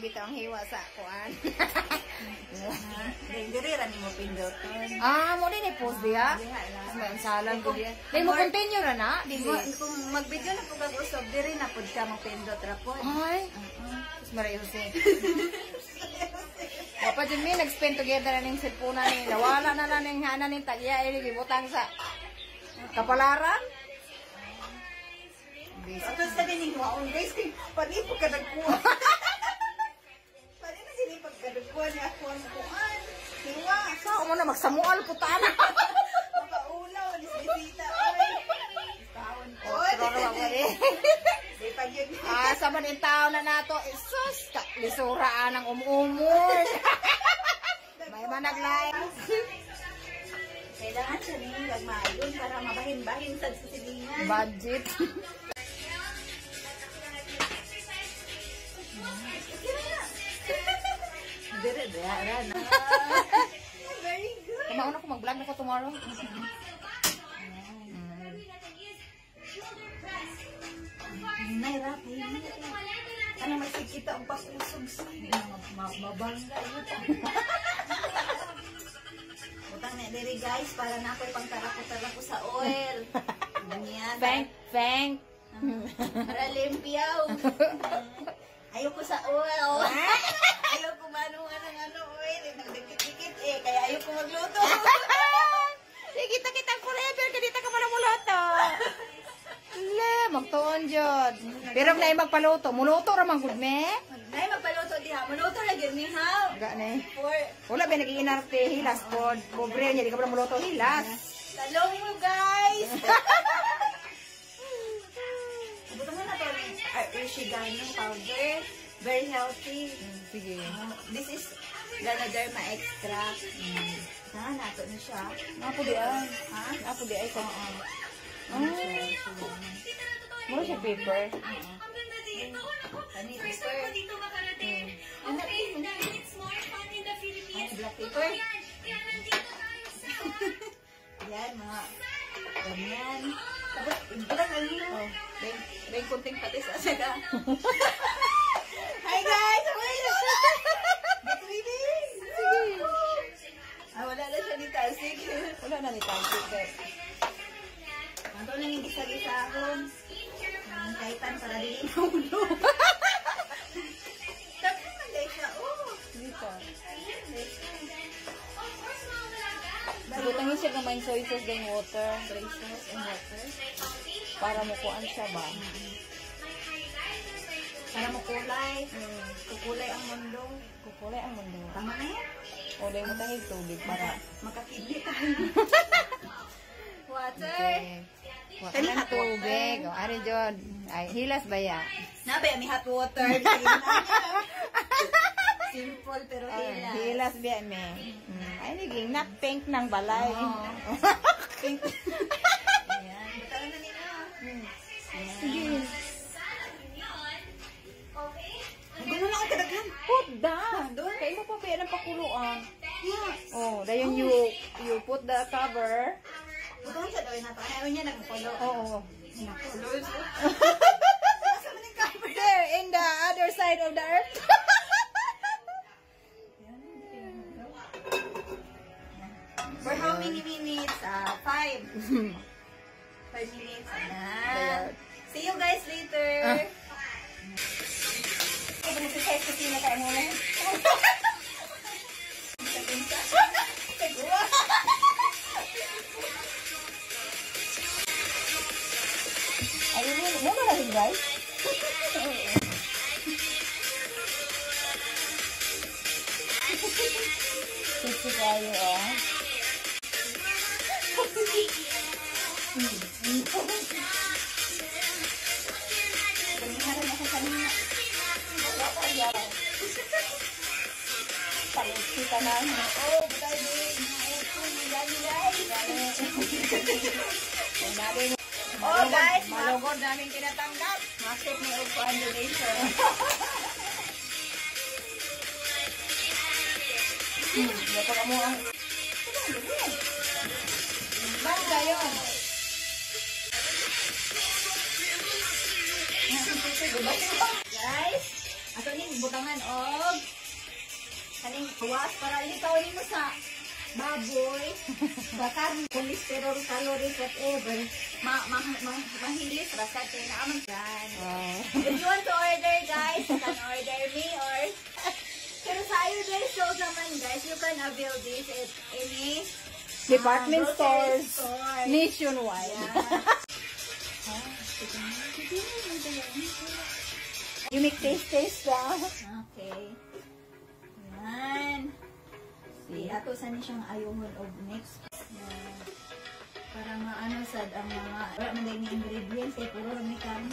bitaw ang hiwa sa kuan. Dili ra nimo pinduton. Mo din i-post diha. May salang ko diha. Dili mo continue ra na, dili. Kung mag-video na pud kag usab diri na pud ka mapindot ra pud. Ay. Marayo si. Papa Jimmy, nag-spend together na ning cellphone ni. Nawala na lang ning hana ning tagya ili gibutang sa kapalaran. Ato sa dining waon guys, pati po ka nagkuha. Pati na sila pagkadagkuha niya ako ang kuhan. Hiwa. Sa mo na magsamual putana. Mapaulaw, nisbisita. Taon ko. Di pa yun. Sa man yung tao na nato, isus, lisuraan ng umumon. May manag-live. Kailangan siya ning gagmayon para mabahin-bahin sa silingan. Budget. Dire-dire na. Very good. Kumauna ko mag-vlog na ko tomorrow. Nairap, ano magkikita ang pakusog sa mabangga yun. Utang na diri guys, para na ako'y pangtarako-tarako sa oil. Ganyan. Thank. Para limpyaw. Ayoko sa oil. Ayoko ano oil. Nagdikit-dikit kaya ayoko magluto. Kita forever, kadita ka man muluto. Le, magtuon jud. Pero na magpaluto, muluto ra man gud me. Nay magpaluto diha, muluto ra gyud ni ha. Gani. For Wala ba nag-iinarte hilas pod. Pobre niya di ka ba muluto hilas. talong mo guys. Buto na to ni Irishigano powder. Very healthy. Sige. This is Ganoderma extra. Nato na siya. Apo di ay. Ha? Apo di ay ko. Mura siya paper. Ani paper. Ano black paper? Yan, mga ganyan. Tapos, ibalang ano. May kunting patis sa saga. Hi guys! Get ready! Sige! Wala na siya ni Tansik. Wala na ni Tansik. Ito lang yung gisa-gisa akong kaitan para din yung ulo. Tapi naman guys siya. Dito. Butangin siya ng soy sauce and water. Soy sauce and water. Para mukuan siya ba? Para makulay. Kukulay ang mundo. Kukulay ang mundo. Tama na yan. O, dahil mo tayo tubig para... Makakidli tayo. Water. Okay. Wala na tubig. O, ari John. Ay, hilas ba ya? Nabe, may hot water. Simple pero hilas. Hilas ba me? Ay, naging na pink ng balay. Pink. Ayan. Butaran na nila. Sige. Gano'n lang ang kadaghan. Put that. Kaya mo pa ba ng pakuluan? Yeah. Oh, then you put the cover. Butaran sa doon nato. Ayaw niya nagpulo. Oo. Nagpulo. Saan man yung cover? There, in the other side of the earth. For how many minutes? 5. 5 minutes. See you guys later. Exercise kasi na tayo muna. Ayun, muna na rin guys. Sisi kayo Pagniharan ako kanina. Kita na. Butay din. Guys. Malugod namin tinatanggap. Masip ni Upo ang donation. Ito ka mo ang... Bangga yun. Guys, ato ni butangan og kaning tuwas para litaw nimo sa baboy, sa karne, cholesterol, calories, whatever. Mahilis, rasat, na aman dyan. If you want to order, guys, you can order me or pero sa Ayurveda shows naman, guys, you can avail this at any Department grocery stores store. nationwide. You make taste lang. Okay. Yan. Si ato sa ni siyang ayuhon og next. Yan. Para maano sad ang mga wala man din ingredients kay puro may karne.